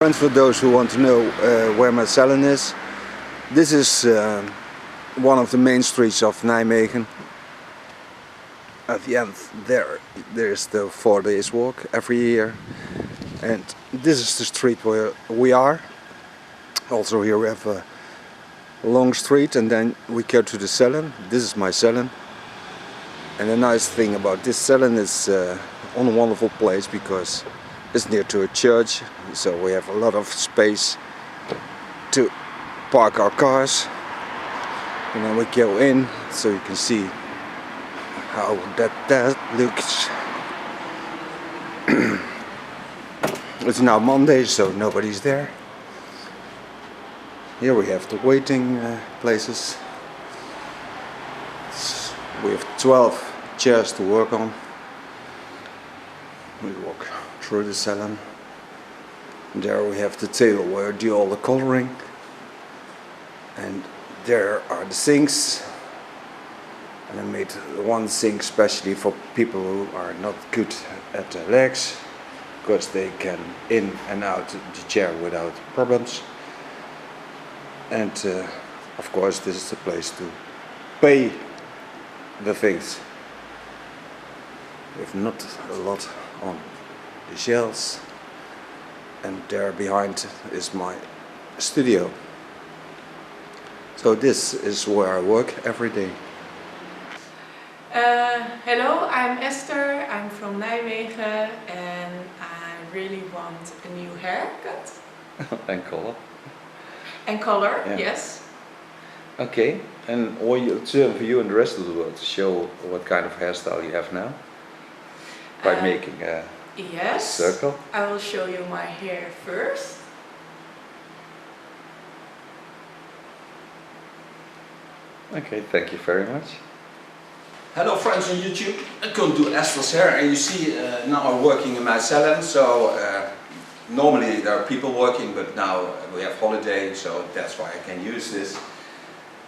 And for those who want to know where my salon is, this is one of the main streets of Nijmegen. At the end there's the 4 days walk every year, and this is the street where we are. Also here we have a long street, and then we go to the salon. This is my salon, and the nice thing about this salon is on a wonderful place because it's near to a church, so we have a lot of space to park our cars, and then we go in so you can see how that looks. It's now Monday, so nobody's there. Here we have the waiting places. We have 12 chairs to work on. We walk through the salon. There we have the table where I do all the coloring, and there are the sinks, and I made one sink especially for people who are not good at their legs, because they can in and out the chair without problems. And of course this is the place to pay the things. We have not a lot on the shelves, and there behind is my studio. So this is where I work every day. Hello, I'm Esther, I'm from Nijmegen, and I really want a new haircut. And color. And color, Yeah. yes. Okay, and all you turn for you and the rest of the world to show what kind of hairstyle you have now by making a circle. I will show you my hair first. Okay, thank you very much. Hello friends on YouTube, I come to Ester's hair, and you see now I'm working in my salon. So normally there are people working, but now we have holiday, so that's why I can use this.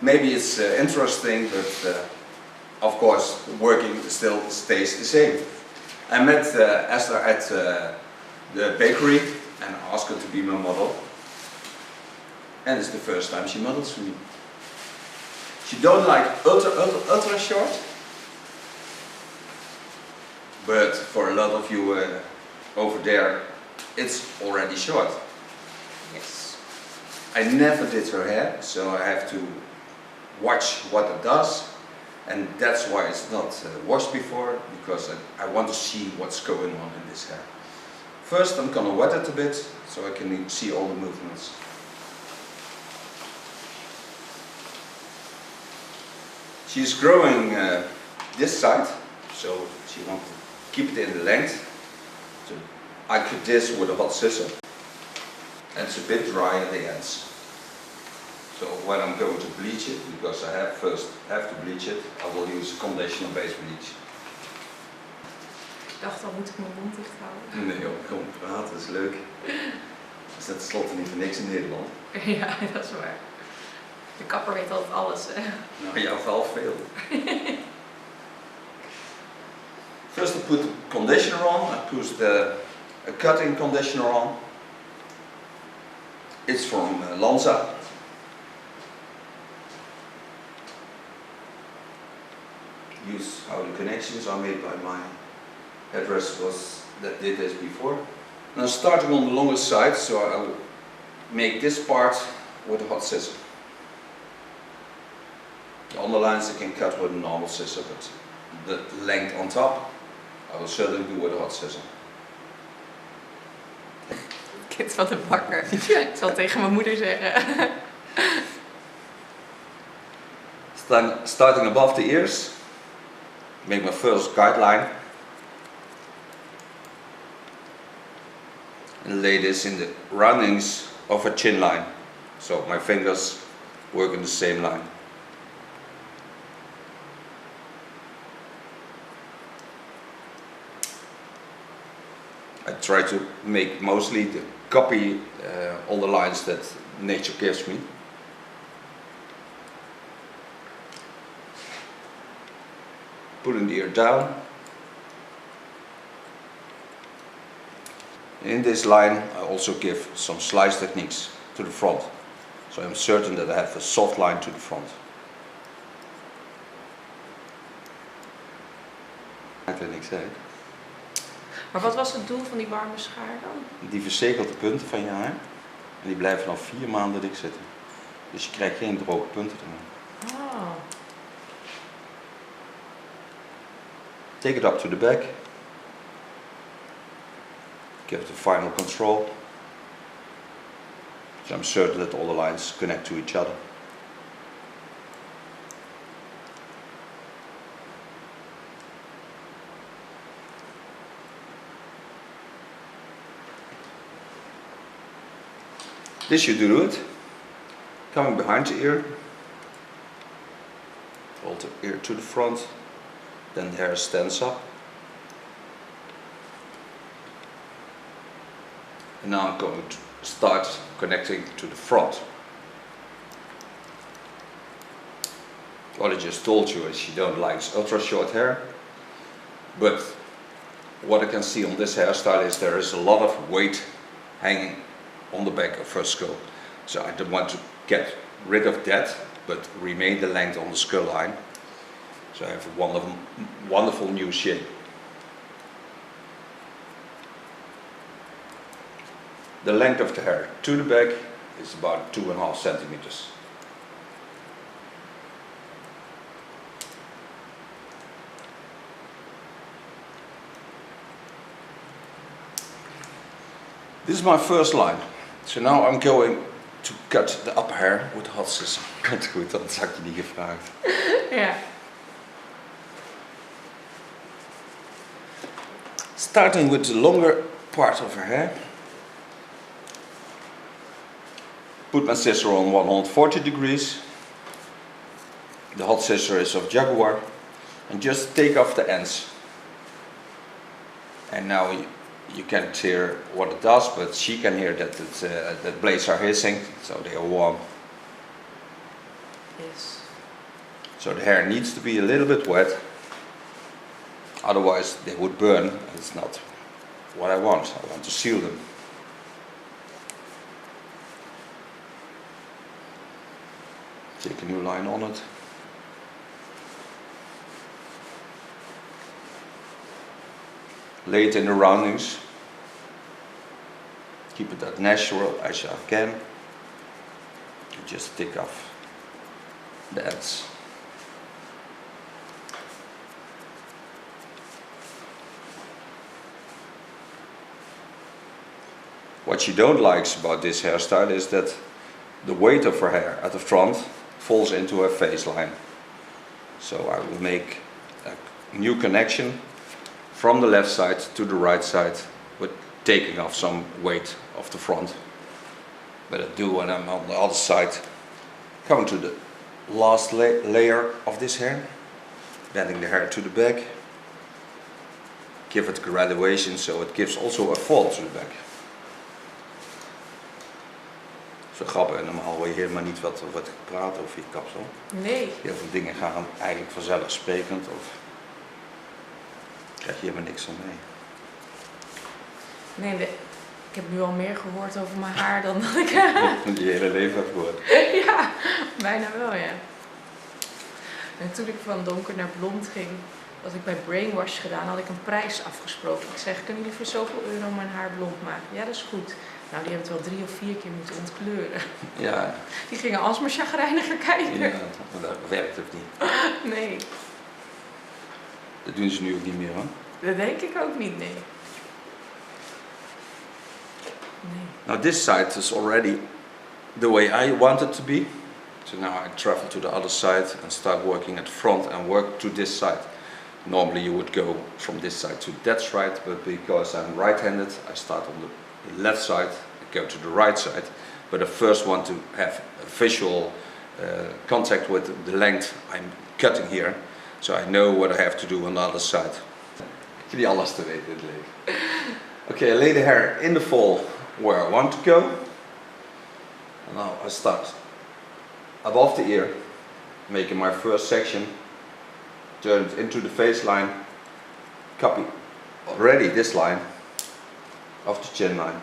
Maybe it's interesting, but of course working still stays the same. I met Esther at the bakery and asked her to be my model, and it's the first time she models for me. She don't like ultra short, but for a lot of you over there, it's already short. Yes. I never did her hair, so I have to watch what it does, and that's why it's not washed before, because I want to see what's going on in this hair. First I'm gonna wet it a bit so I can see all the movements. She's growing this side, so she wants to keep it in the length. So I cut this with a hot scissor, and it's a bit dry at the ends. So when I'm going to bleach it, because I first have to bleach it, I will use a conditioner based bleach. Ik dacht al, moet ik mijn mond dicht houden? Nee joh, kom praten, dat is leuk. Is dat tenslotte niet voor niks in Nederland? Ja, dat is waar. De kapper weet altijd alles, hè? Nou, jou vooral veel. First I put the conditioner on. I put a cutting conditioner on. It's from Lanza. Use how the connections are made by my hairdresser that did this before. Now starting on the longest side, so I will make this part with a hot scissor. The underlines I can cut with a normal scissor, but the length on top I will certainly do with a hot scissor. Kind van de bakker. Ik zal tegen mijn moeder zeggen. Starting above the ears, make my first guideline, and lay this in the roundings of a chin line, so my fingers work in the same line. I try to make mostly the copy all the lines that nature gives me. Putting the ear down. In this line I also give some slice techniques to the front. So I'm certain that I have a soft line to the front. Ik weet niks zeggen. Maar wat was het doel van die warme schaar dan? Die verzegelt de punten van je haar en die blijven dan 4 maanden dik zitten. Dus je krijgt geen droge punten ermee. Oh. Take it up to the back. Give it a final control. So I'm certain that all the lines connect to each other. This you do it. Coming behind the ear. Hold the ear to the front. Then the hair stands up. And now I'm going to start connecting to the front. What I just told you is she don't like ultra short hair, but what I can see on this hairstyle is there is a lot of weight hanging on the back of her skull. So I don't want to get rid of that, but remain the length on the skull line. So I have a wonderful new shape. The length of the hair to the back is about 2.5 centimeters. This is my first line. So now I'm going to cut the upper hair with hot scissors. Goed, dat had je niet gevraagd. Ja. Starting with the longer part of her hair. Put my scissor on 140 degrees. The hot scissor is of Jaguar. And just take off the ends. And now you can't hear what it does, but she can hear that the blades are hissing, so they are warm. Yes. So the hair needs to be a little bit wet, otherwise they would burn, and it's not what I want. I want to seal them. Take a new line on it. Lay it in the roundings. Keep it as natural as you can. And just take off the ends. What she don't like about this hairstyle is that the weight of her hair at the front falls into her face line. So I will make a new connection from the left side to the right side with taking off some weight of the front. But I do when I'm on the other side. Coming to the last layer of this hair, bending the hair to the back. Give it graduation so it gives also a fall to the back. Zo grappig, en normaal hoor je helemaal niet wat ik praat over je kapsel. Nee. Heel veel dingen gaan eigenlijk vanzelfsprekend of krijg je helemaal niks van mee. Nee, ik heb nu al meer gehoord over mijn haar dan dat ik... Die hele leven hebt gehoord. Ja, bijna wel, ja. En toen ik van donker naar blond ging, als ik bij Brainwash gedaan, had ik een prijs afgesproken. Ik zeg, kunnen jullie voor zoveel euro mijn haar blond maken? Ja, dat is goed. Nou, die hebben het wel 3 of 4 keer moeten ontkleuren. Ja. Die gingen alsmaar chagrijniger kijken. Ja, maar dat werkt het niet. Nee. Dat doen ze nu ook niet meer, hoor. Dat denk ik ook niet, nee. Nee. Now this side is already the way I want it to be. So now I travel to the other side and start working at the front and work to this side. Normally you would go from this side to that side, but because I'm right-handed, I start on the left side, I go to the right side. But I first want to have a visual contact with the length I'm cutting here, so I know what I have to do on the other side. Ik heb niet alles te weten in het leven. Okay, I lay the hair in the fall where I want to go. And now I start above the ear, making my first section, turn it into the face line, copy already this line, of the chin line.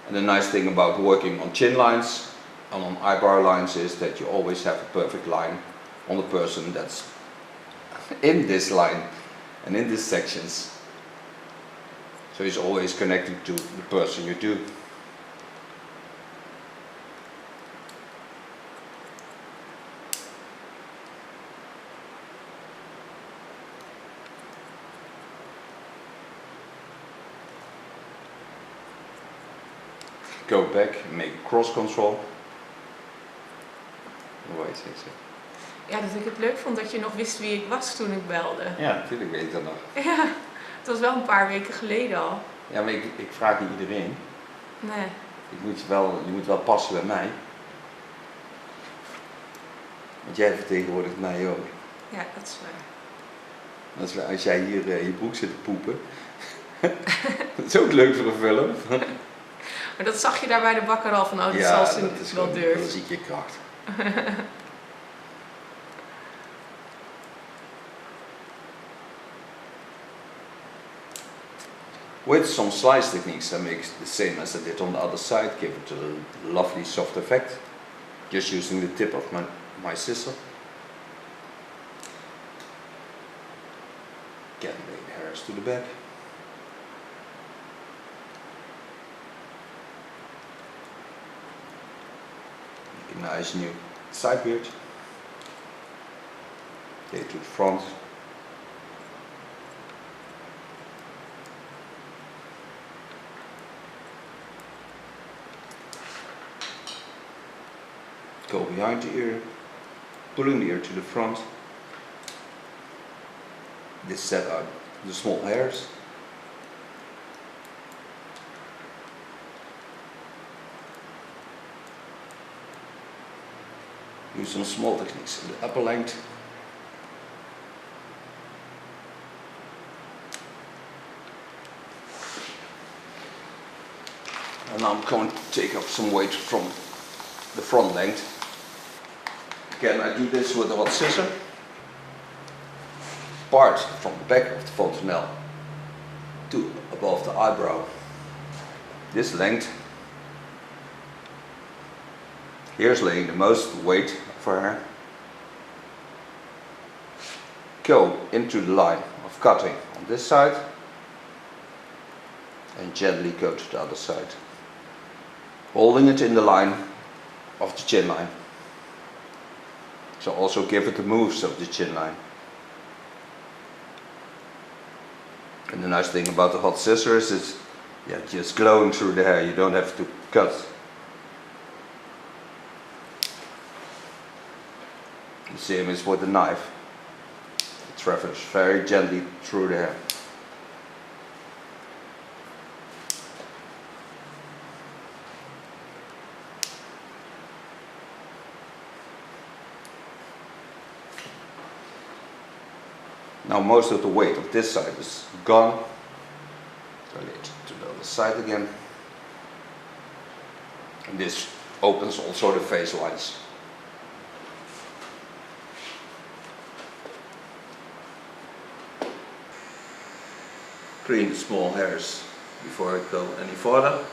And the nice thing about working on chin lines and on eyebrow lines is that you always have a perfect line on the person that's in this line and in these sections. So he's always connected to the person you do. Go back, make a cross control. Wait, Ja, dat ik het leuk vond dat je nog wist wie ik was toen ik belde. ja, natuurlijk weet ik dat nog. Ja, het was wel een paar weken geleden al. Ja, maar ik vraag niet iedereen. Nee. Je moet wel passen bij mij. Want jij vertegenwoordigt mij ook. Ja, dat is waar. Dat is waar, als jij hier in je broek zit te poepen. Dat is ook leuk voor een film. Maar dat zag je daar bij de bakker al van, oh, dat Ja, zal ze dat niet is wel gewoon, durven. dan zie ik je kracht. With some slice techniques I make the same as I did on the other side, give it a lovely soft effect. Just using the tip of my scissor. Again, lay the hairs to the back. Make a nice new side beard. Take it to the front. Go behind the ear, pulling the ear to the front. This set out the small hairs. Use some small techniques in the upper length. And now I'm going to take up some weight from the front length. Again, I do this with a hot scissor. Part from the back of the fontanelle to above the eyebrow. This length. Here's laying the most weight for hair. Go into the line of cutting on this side and gently go to the other side. Holding it in the line of the chin line. So also give it the moves of the chin line. And the nice thing about the hot scissors is just glowing through the hair, you don't have to cut. The same is with the knife. It travels very gently through the hair. Now most of the weight of this side is gone. So I lay it to the other side again. And this opens also the face lines. Clean the small hairs before I go any further.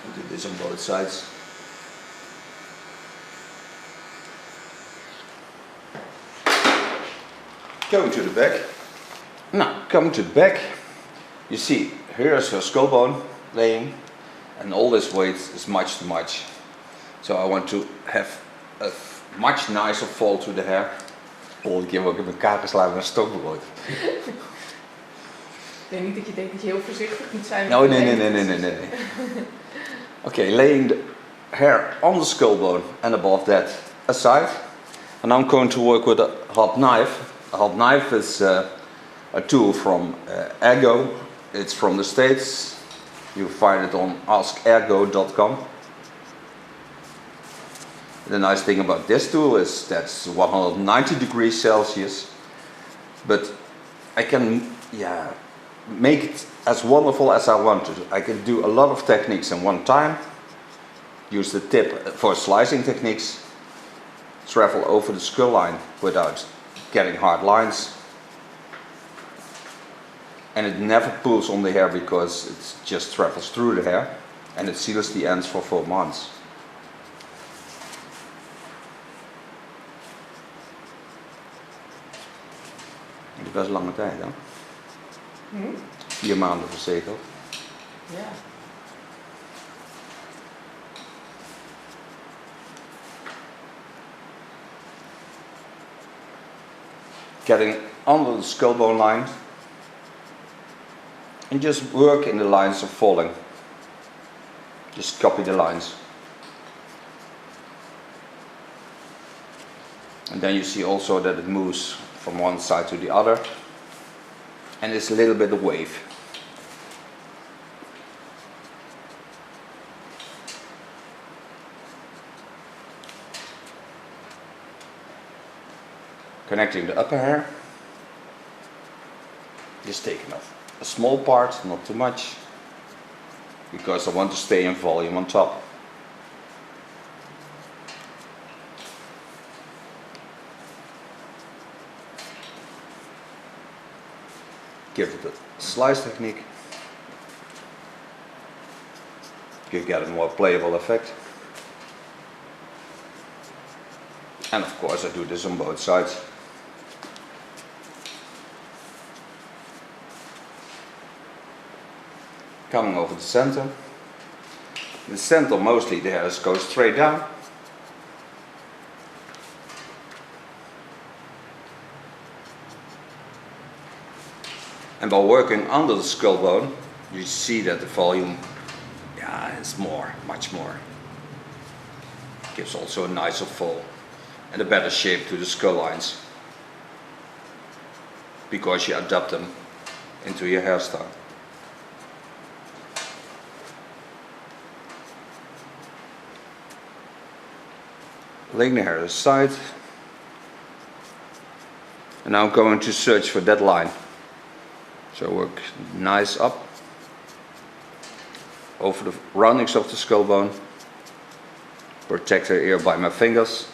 I'll do this on both sides. Going to the back. Now, coming to the back, you see here's her skull bone laying, and all this weight is much too much. So I want to have a much nicer fall to the hair. Volgende keer word ik in elkaar geslagen met een stokbrood. Ik denk niet dat je denkt dat je heel voorzichtig moet zijn. No, nee. Okay, laying the hair on the skull bone and above that aside. And I'm going to work with a hot knife. A hot knife is a tool from Ergo. It's from the States. You find it on askergo.com. The nice thing about this tool is that's 190 degrees Celsius, but I can make it as wonderful as I want to. I can do a lot of techniques in one time, use the tip for slicing techniques, travel over the skull line without getting hard lines. And it never pulls on the hair because it just travels through the hair and it seals the ends for 4 months. Dat is best een lange tijd, hè? 4 maanden verzekeld. Ja. Getting under the skull bone line and just work in the lines of falling. Just copy the lines. And then you see also that it moves from one side to the other and it's a little bit of wave. Connecting the upper hair, just taking off a small part, not too much, because I want to stay in volume on top. Give it a slice technique, you get a more playable effect. And of course I do this on both sides. Coming over the center. In the center mostly the hair goes straight down. And by working under the skull bone, you see that the volume is much more. Gives also a nicer fall and a better shape to the skull lines. Because you adapt them into your hairstyle. Laying the hair aside, and now I'm going to search for that line. So work nice up over the roundings of the skull bone, protect the ear by my fingers.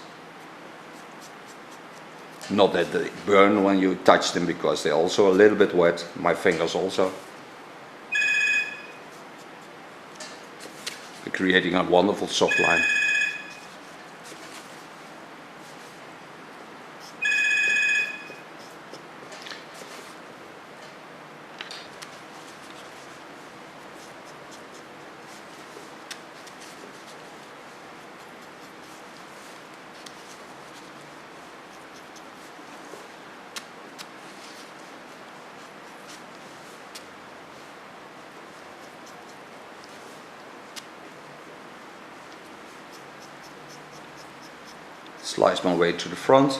Not that they burn when you touch them because they're also a little bit wet, my fingers also. Creating a wonderful soft line. Slice my way to the front,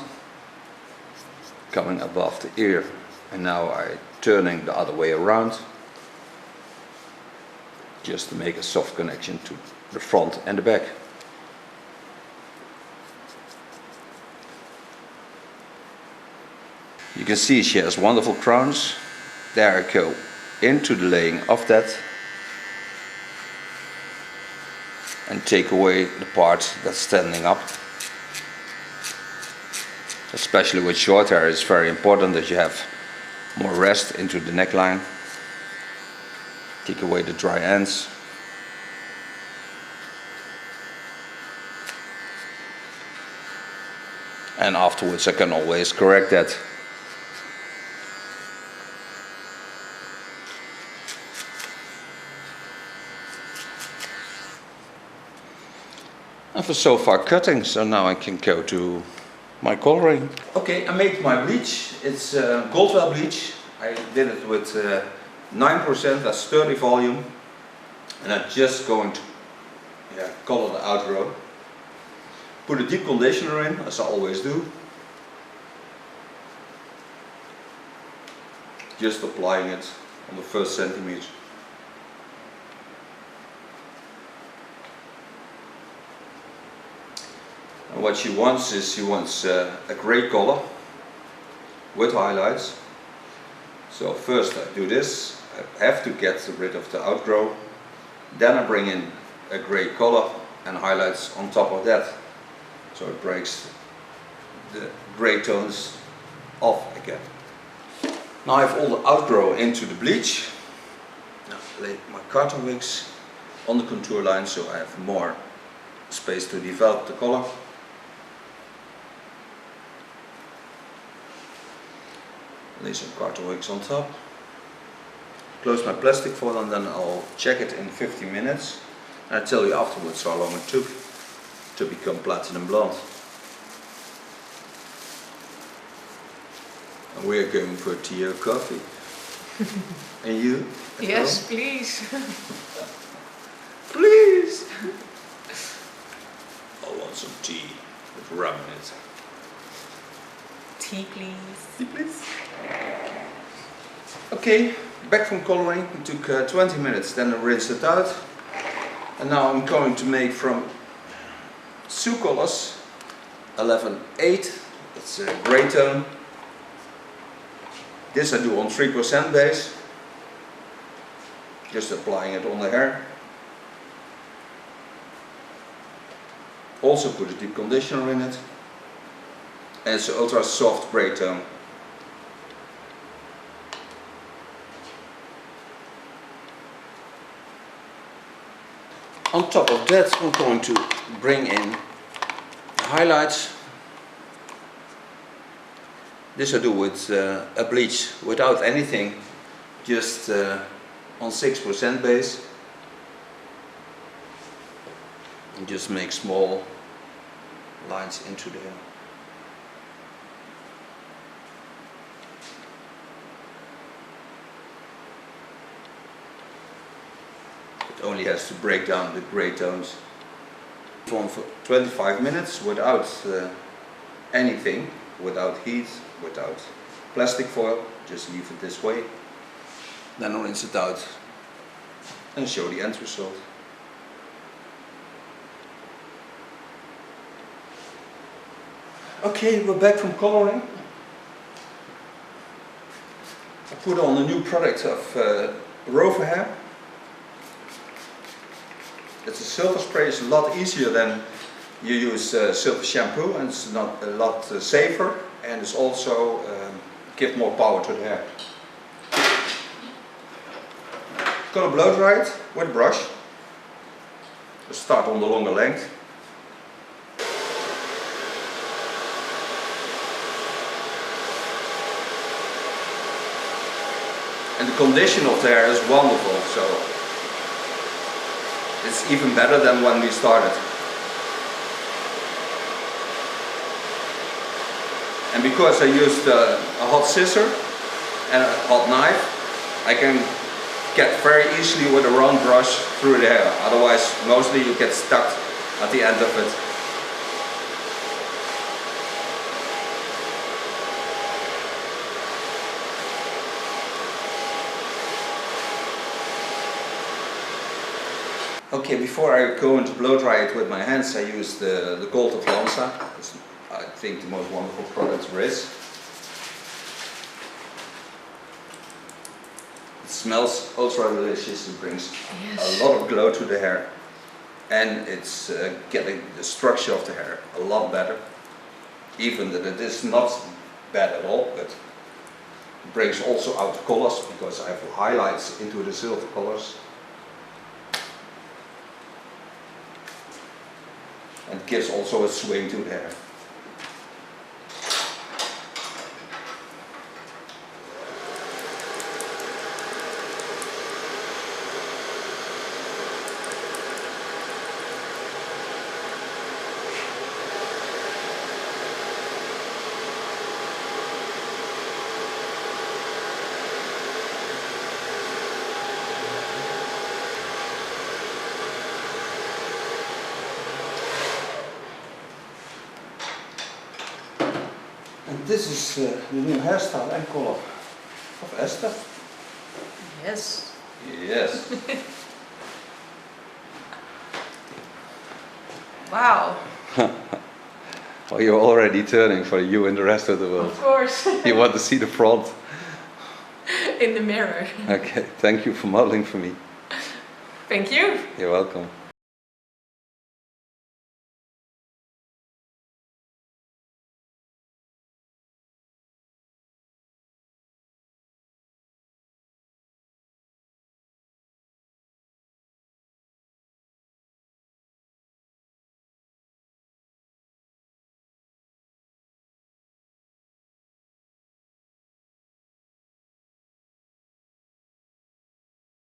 coming above the ear, and now I'm turning the other way around, just to make a soft connection to the front and the back. You can see she has wonderful crowns. There I go into the laying of that and take away the part that's standing up. Especially with short hair, it's very important that you have more rest into the neckline. Take away the dry ends. And afterwards I can always correct that. And for so far cutting, so now I can go to my coloring. Okay, I made my bleach. It's Goldwell bleach. I did it with 9%, that's 30 volume. And I'm just going to color the outgrow. Put a deep conditioner in, as I always do. Just applying it on the first centimeter. And what she wants is, she wants a grey color with highlights. So first I do this, I have to get rid of the outgrow. Then I bring in a grey color and highlights on top of that, so it breaks the grey tones off again. Now I have all the outgrow into the bleach. Now I lay my carton wigs on the contour line so I have more space to develop the color. Lay some carton wigs on top. Close my plastic foil and then I'll check it in 15 minutes. And I'll tell you afterwards how long it took to become platinum blonde. And we're going for tea or coffee. And you? Yes, please. Please! I want some tea with rum in it. Tea, please. Tea, please. Okay, back from coloring. It took 20 minutes, then I rinsed it out. And now I'm going to make from two colors, 11-8, that's a grey tone. This I do on 3% base, just applying it on the hair. Also put a deep conditioner in it. And it's an ultra soft grey tone. On top of that I'm going to bring in highlights. This I do with a bleach without anything, just on 6% base. And just make small lines into the hair. It only has to break down the grey tones. On for 25 minutes without anything, without heat, without plastic foil, just leave it this way. Then I'll rinse it out and show the end result. Okay, we're back from coloring. I put on a new product of Rover hair. It's a silver spray, it's a lot easier than you use silver shampoo, and it's not a lot safer, and it's also give more power to the hair. I'm gonna blow dry it with a brush. Let's start on the longer length. And the condition of the hair is wonderful, so it's even better than when we started. And because I used a hot scissor and a hot knife, I can get very easily with a round brush through the hair. Otherwise, mostly you get stuck at the end of it. Okay, before I go into blow dry it with my hands, I use the Gold of Lanza. It's, I think, the most wonderful product there is. It smells ultra delicious, it brings a lot of glow to the hair, and it's getting the structure of the hair a lot better. Even that it is not bad at all, but it brings also out the colors, because I have highlights into the silver colors. And gives also a swing to the hair. And this is the new hairstyle and color of Ester. Yes. Yes. Wow. Well, you're already turning for you and the rest of the world. Of course. You want to see the front. In the mirror. Okay, thank you for modeling for me. Thank you. You're welcome.